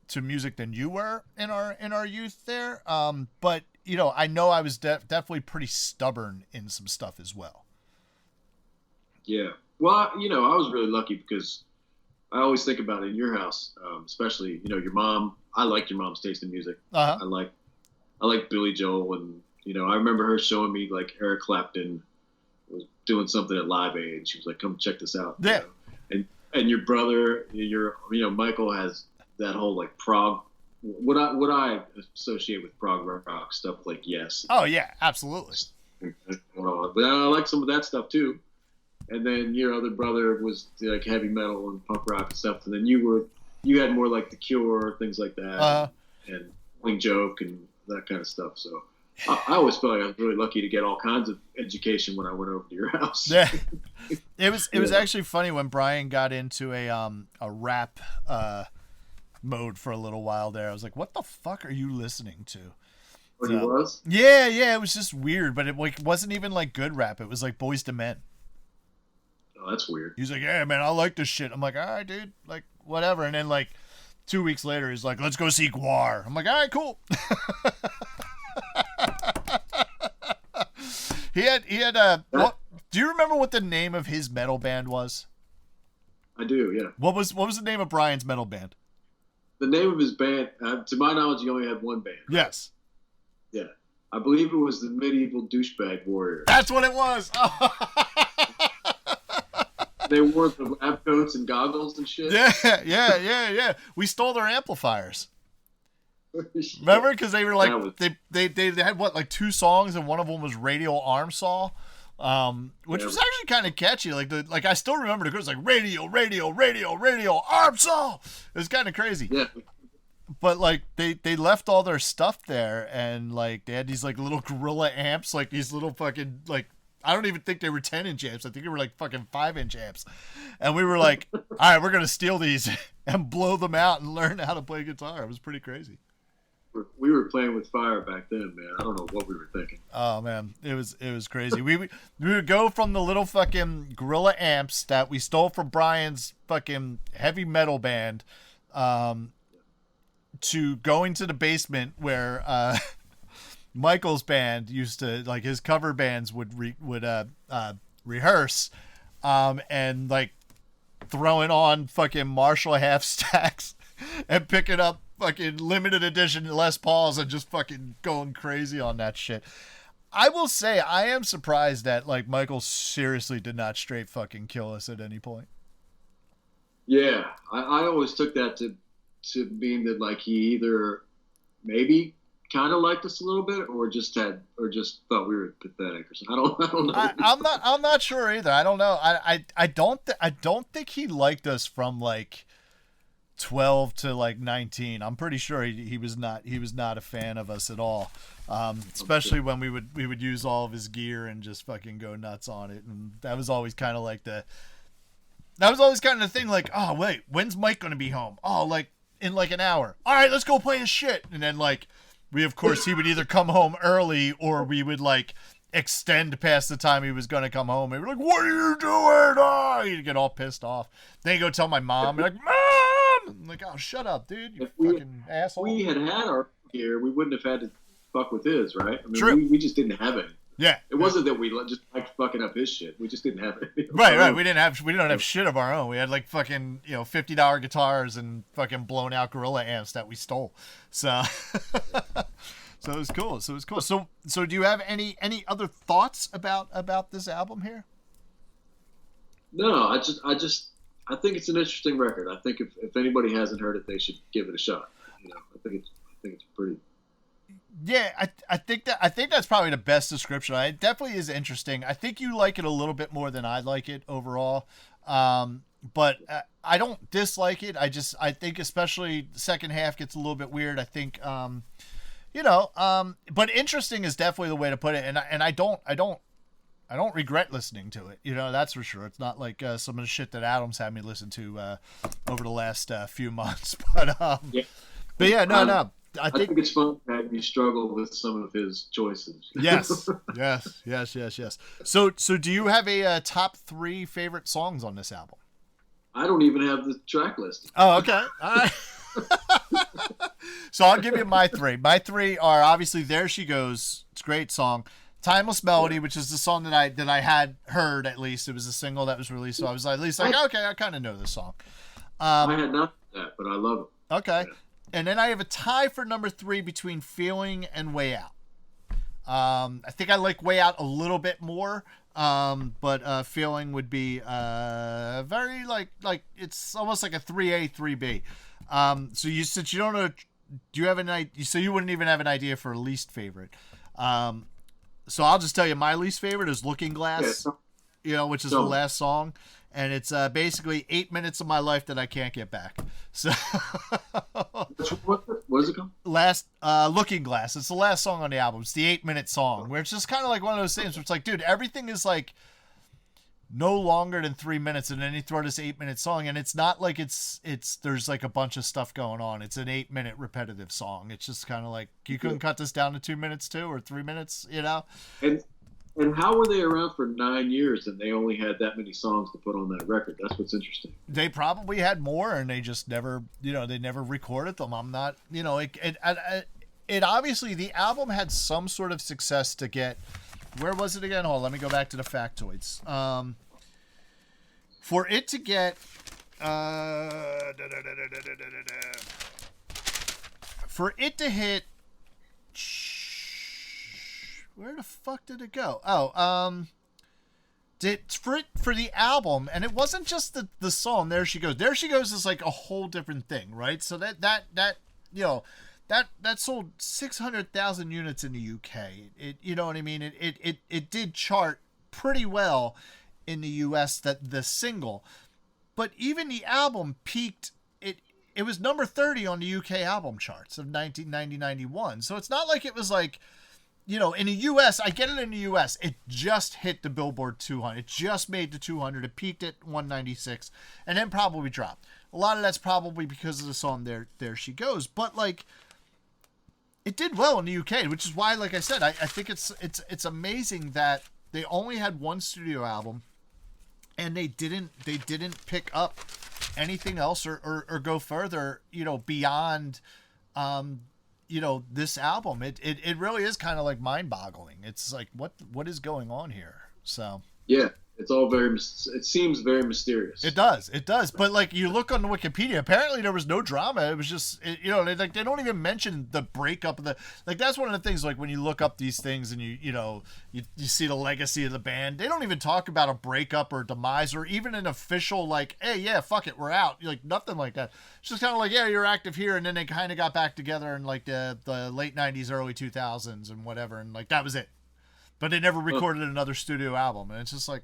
S1: to music than you were in our youth there. But I know I was definitely pretty stubborn in some stuff as well.
S2: Yeah. Well, I was really lucky because I always think about it in your house, especially, your mom. I liked your mom's taste in music.
S1: Uh-huh.
S2: I like Billy Joel, and I remember her showing me like Eric Clapton was doing something at Live Aid, and she was like, "Come check this out."
S1: Yeah.
S2: And your brother, Michael has that whole like prog. What I associate with prog rock stuff, like Yes.
S1: Oh yeah, absolutely.
S2: But I like some of that stuff too. And then your other brother was like heavy metal and punk rock and stuff. And then you had more like The Cure, things like that, and Killing Joke and that kind of stuff. So I always felt like I was really lucky to get all kinds of education when I went over to your house.
S1: Yeah, it was actually funny when Brian got into a rap mode for a little while there. I was like, "What the fuck are you listening to?"
S2: What he was?
S1: Yeah, it was just weird, but it wasn't even like good rap. It was like Boyz II Men.
S2: Oh, that's weird.
S1: He's like, "Yeah, man, I like this shit." I'm like, "All right, dude, like whatever." And then like 2 weeks later, he's like, "Let's go see Guar." I'm like, "All right, cool." he had do you remember what the name of his metal band was?
S2: I do, yeah.
S1: What was the name of Brian's metal band?
S2: The name of his band, to my knowledge, he only had one band. Right?
S1: Yes.
S2: Yeah. I believe it was the Medieval Douchebag Warrior.
S1: That's what it was.
S2: They wore the lab coats and goggles and shit.
S1: Yeah. We stole their amplifiers. Remember? Because they were like, they had what, like 2 songs, and one of them was Radial Arm Saw, which was actually kind of catchy. Like I still remember the chorus, like Radial Arm Saw. It was kind of crazy.
S2: Yeah.
S1: But like they left all their stuff there, and like they had these like little gorilla amps, like these little fucking like, I don't even think they were 10-inch amps. I think they were like fucking 5-inch amps. And we were like, all right, we're going to steal these and blow them out and learn how to play guitar. It was pretty crazy.
S2: We were playing with fire back then, man. I don't know what we were thinking.
S1: Oh man, it was crazy. we would go from the little fucking gorilla amps that we stole from Brian's fucking heavy metal band, to going to the basement where Michael's band used to, like, his cover bands would rehearse, and like throwing on fucking Marshall half stacks and picking up fucking limited edition Les Pauls and just fucking going crazy on that shit. I will say I am surprised that like Michael seriously did not straight fucking kill us at any point.
S2: Yeah, I always took that to mean that like he either maybe kind of liked us a little bit, or just thought we were pathetic or something. I don't know.
S1: I'm not sure either. I don't know. I don't think he liked us from like 12 to like 19. I'm pretty sure he was not a fan of us at all. Especially when we would use all of his gear and just fucking go nuts on it. And that was always kind of the thing, like, oh wait, when's Mike gonna be home? Oh, like in like an hour. All right, let's go play his shit. And then like he would either come home early or we would like extend past the time he was gonna come home. And we're like, what are you doing? Oh, he'd get all pissed off. Then he'd go tell my mom, like, Mom! I'm like, oh, shut up, dude, you fucking asshole.
S2: If we had our gear, we wouldn't have had to fuck with his, right? I mean,
S1: True.
S2: We just didn't have it.
S1: Yeah.
S2: It wasn't that we just liked fucking up his shit. We just didn't have it.
S1: Right. We didn't have shit of our own. We had like fucking, $50 guitars and fucking blown out Gorilla amps that we stole. So so it was cool. So do you have any other thoughts about this album here?
S2: No, I think it's an interesting record. I think if anybody hasn't heard it, they should give it a shot. I think it's pretty.
S1: Yeah, I think that's probably the best description. It definitely is interesting. I think you like it a little bit more than I like it overall. But I don't dislike it. I think especially the second half gets a little bit weird. I think but interesting is definitely the way to put it. And I don't regret listening to it. That's for sure. It's not like some of the shit that Adam's had me listen to over the last few months. But
S2: yeah.
S1: But yeah, no.
S2: I think it's fun to have you struggle with some of his choices.
S1: Yes. So do you have a top 3 favorite songs on this album?
S2: I don't even have the track list.
S1: Oh, okay. All right. So I'll give you my 3. My 3 are obviously There She Goes. It's a great song. Timeless Melody, which is the song that I had heard, at least. It was a single that was released, so I was at least like, okay, I kind of know this song.
S2: I had not that, but I love it.
S1: Okay. Yeah. And then I have a tie for number 3 between Feeling and Way Out. I think I like Way Out a little bit more, but Feeling would be very like it's almost like a 3A, 3B. So since you don't know, do you have an idea? So you wouldn't even have an idea for a least favorite. So I'll just tell you my least favorite is Looking Glass, which is the last song. And it's basically 8 minutes of my life that I can't get back. So
S2: what is it called?
S1: Looking Glass. It's the last song on the album. It's the 8-minute song where it's just kind of like one of those things where it's like, dude, everything is like no longer than 3 minutes, and then you throw this 8-minute song, and it's not like it's there's like a bunch of stuff going on. It's an 8-minute repetitive song. It's just kind of like you couldn't cut this down to 2 minutes too, or 3 minutes,
S2: And how were they around for 9 years and they only had that many songs to put on that record? That's what's interesting.
S1: They probably had more, and they just never, they never recorded them. I'm not, it obviously, the album had some sort of success to get. Where was it again? Hold on, let me go back to the factoids. For it to get, for it to hit. Where the fuck did it go? Oh, for the album, and it wasn't just the song There She Goes. There She Goes is like a whole different thing, right? So that sold 600,000 units in the UK. It you know what I mean? It did chart pretty well in the US, that the single, but even the album peaked. It was number 30 on the UK album charts of 1990-91. So it's not like it was like, in the U.S., I get it in the U.S., it just hit the Billboard 200. It just made the 200. It peaked at 196 and then probably dropped. A lot of that's probably because of the song There She Goes. But, like, it did well in the UK, which is why, like I said, I think it's amazing that they only had one studio album and they didn't pick up anything else or go further, beyond this album. It really is kind of like mind-boggling. It's like what is going on here? So
S2: yeah, It's all it seems very mysterious.
S1: It does. It does. But like you look on the Wikipedia, apparently there was no drama. It was just, they don't even mention the breakup of the, like, that's one of the things, like when you look up these things and you see the legacy of the band, they don't even talk about a breakup or demise or even an official, like, hey, yeah, fuck it, we're out. Like nothing like that. It's just kind of like, yeah, you're active here. And then they kind of got back together in like the late 90s, early 2000s and whatever. And like, that was it. But they never recorded another studio album. And it's just like,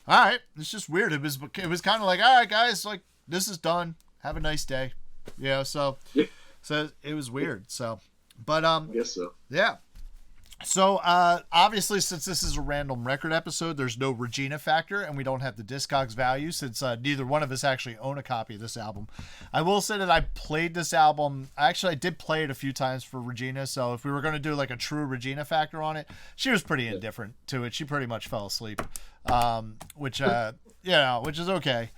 S1: all right, it's just weird. It was kind of like, all right, guys, like this is done. Have a nice day, So it was weird. So, but
S2: I guess so.
S1: Yeah. So obviously, since this is a random record episode, there's no Regina factor, and we don't have the Discogs value since neither one of us actually own a copy of this album. I will say that I played this album. Actually, I did play it a few times for Regina. So if we were going to do like a true Regina factor on it, she was pretty indifferent to it. She pretty much fell asleep, which which is okay.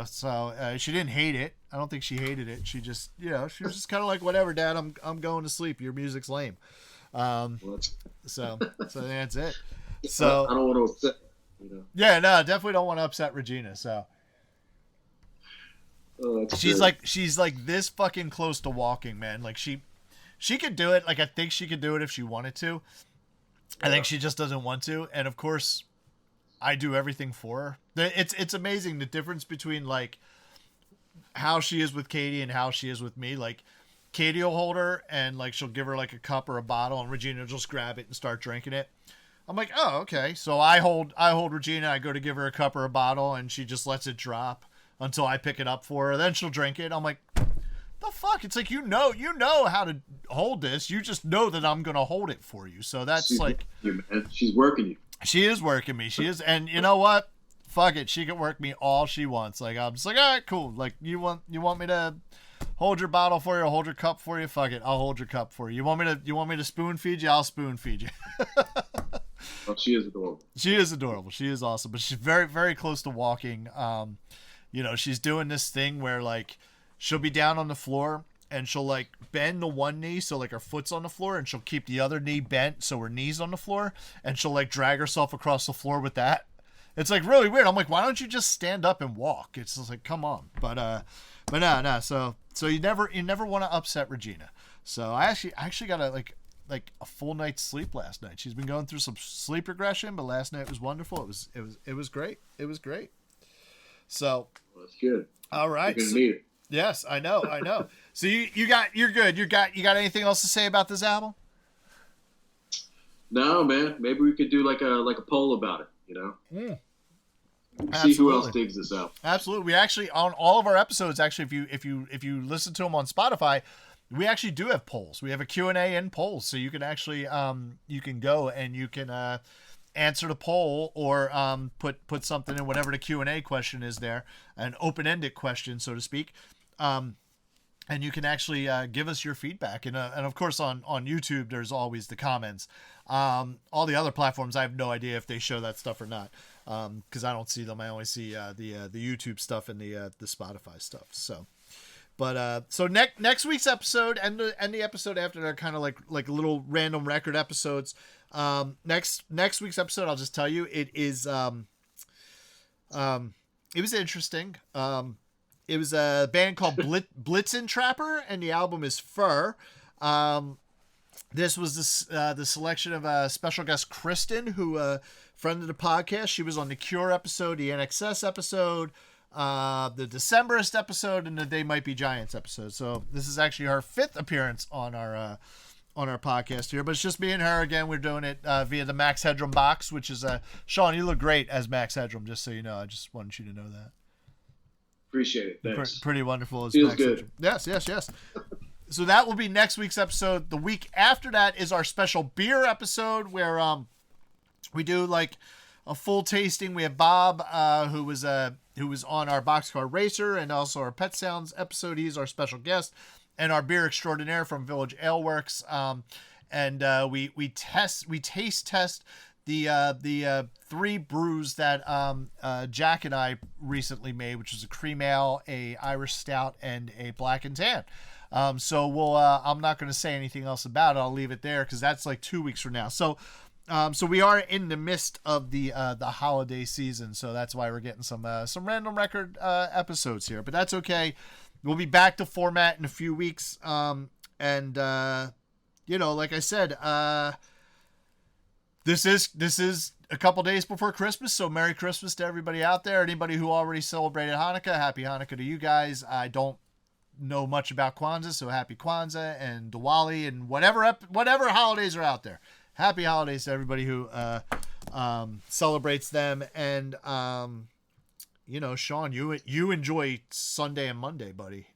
S1: So she didn't hate it. I don't think she hated it. She just, she was just kind of like, whatever, Dad, I'm going to sleep. Your music's lame. So that's it. So
S2: I don't want to upset,
S1: Yeah, no, definitely don't want to upset Regina. So she's like this fucking close to walking, man. Like she could do it. Like I think she could do it if she wanted to. I think she just doesn't want to. And of course, I do everything for her. It's amazing the difference between like how she is with Katie and how she is with me. Like Katie will hold her and like she'll give her like a cup or a bottle and Regina will just grab it and start drinking it. I'm like, oh, okay. So I hold Regina, I go to give her a cup or a bottle and she just lets it drop until I pick it up for her. Then she'll drink it. I'm like, the fuck? It's like, you know how to hold this. You just know that I'm gonna hold it for you. So that's
S2: she's working you.
S1: She is working me. She is, and you know what? Fuck it. She can work me all she wants. Like I'm just like, all right, cool. Like you want me to hold your bottle for you, hold your cup for you. Fuck it, I'll hold your cup for you. You want me to spoon feed you? I'll spoon feed you.
S2: Well, she is adorable.
S1: She is adorable. She is awesome, but she's very, very close to walking. She's doing this thing where like she'll be down on the floor and she'll like bend the one knee so like her foot's on the floor and she'll keep the other knee bent so her knee's on the floor and she'll like drag herself across the floor with that. It's like really weird. I'm like, why don't you just stand up and walk? It's just like, come on. But no. So you never want to upset Regina. So I actually got a full night's sleep last night. She's been going through some sleep regression, but last night was wonderful. It was great. It was great. So
S2: well, that's good.
S1: All right.
S2: You're gonna need it.
S1: Yes, I know. So you're good. You got anything else to say about this album?
S2: No, man. Maybe we could do like a poll about it. See who else digs this out.
S1: Absolutely. We actually on all of our episodes. Actually, if you listen to them on Spotify, we actually do have polls. We have a Q&A and polls, so you can actually you can go and you can answer the poll or put something in whatever the Q&A question is there, an open-ended question, so to speak. And you can actually give us your feedback. And of course, on YouTube, there's always the comments. All the other platforms, I have no idea if they show that stuff or not, because I don't see them. I only see the YouTube stuff and the Spotify stuff. So, but so next week's episode and the episode after are kind of like little random record episodes. Next week's episode, I'll just tell you, it is it was interesting. It was a band called Blitzen Trapper, and the album is Fur. This was the selection of a special guest, Kristen, who friend of the podcast. She was on the Cure episode, the NXS episode, the Decemberist episode, and the They Might Be Giants episode. So this is actually her 5th appearance on our podcast here. But it's just me and her again. We're doing it via the Max Headroom box, which is Sean, you look great as Max Headroom, just so you know. I just wanted you to know that.
S2: Appreciate it. Thanks.
S1: Pretty wonderful. As
S2: Feels
S1: Max
S2: good.
S1: Headroom. Yes. So that will be next week's episode. The week after that is our special beer episode where we do like a full tasting. We have Bob, who was on our Boxcar Racer and also our Pet Sounds episode. He's our special guest, and our beer extraordinaire from Village Ale Works. And we taste test the 3 brews that Jack and I recently made, which was a cream ale, a Irish stout, and a black and tan. So we'll I'm not going to say anything else about it. I'll leave it there because that's like 2 weeks from now. So So we are in the midst of the holiday season, so that's why we're getting some random record episodes here. But that's okay. We'll be back to format in a few weeks. And like I said, this is a couple days before Christmas, so Merry Christmas to everybody out there. Anybody who already celebrated Hanukkah, Happy Hanukkah to you guys. I don't know much about Kwanzaa, so Happy Kwanzaa and Diwali and whatever holidays are out there. Happy holidays to everybody who celebrates them. And Sean, you enjoy Sunday and Monday, buddy.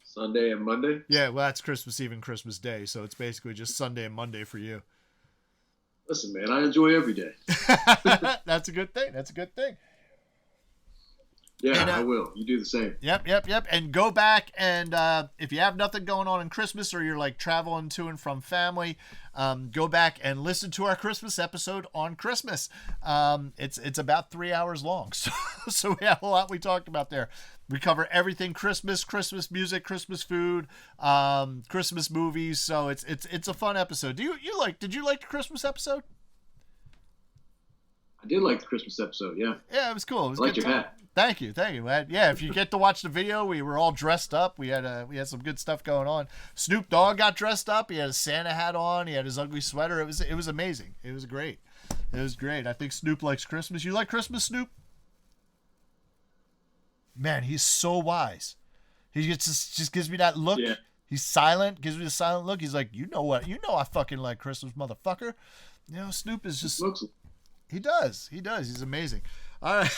S2: Sunday and Monday?
S1: Yeah, well, that's Christmas Eve and Christmas Day, so it's basically just Sunday and Monday for you.
S2: Listen, man, I enjoy every day.
S1: That's a good thing. That's a good thing.
S2: Yeah, and, I will. You do the same.
S1: Yep. And go back and if you have nothing going on in Christmas or you're like traveling to and from family, go back and listen to our Christmas episode on Christmas. It's about 3 hours long, so we have a lot we talked about there. We cover everything Christmas music, Christmas food, Christmas movies. So it's a fun episode. Did you like the Christmas episode?
S2: I did like the Christmas episode. Yeah.
S1: Yeah, it was cool. It was
S2: I liked
S1: good
S2: your
S1: time.
S2: hat.
S1: Thank you, man. Yeah, if you get to watch the video, we were all dressed up. We had some good stuff going on. Snoop Dogg got dressed up. He had a Santa hat on. He had his ugly sweater. It was amazing. It was great. I think Snoop likes Christmas. You like Christmas, Snoop? Man, he's so wise. He just gives me that look.
S2: Yeah.
S1: He's silent. Gives me the silent look. He's like, you know what? You know I fucking like Christmas, motherfucker. Snoop is just. He does. He's amazing. All right.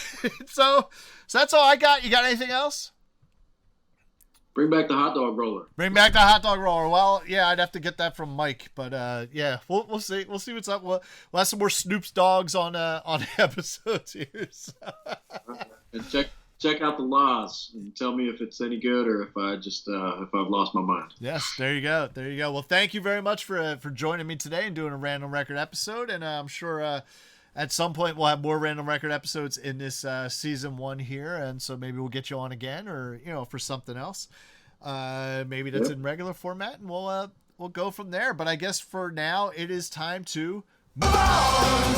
S1: So that's all I got. You got anything else?
S2: Bring back the hot dog roller.
S1: Well, yeah, I'd have to get that from Mike, but yeah, we'll see. We'll see what's up. We'll have some more Snoop's dogs on episodes here. So.
S2: And check out the laws and tell me if it's any good or if I just if I've lost my mind.
S1: Yes, there you go. Well, thank you very much for joining me today and doing a random record episode, and I'm sure. At some point, we'll have more random record episodes in this season 1 here, and so maybe we'll get you on again, or for something else. Maybe that's in regular format, and we'll go from there. But I guess for now, it is time to move on.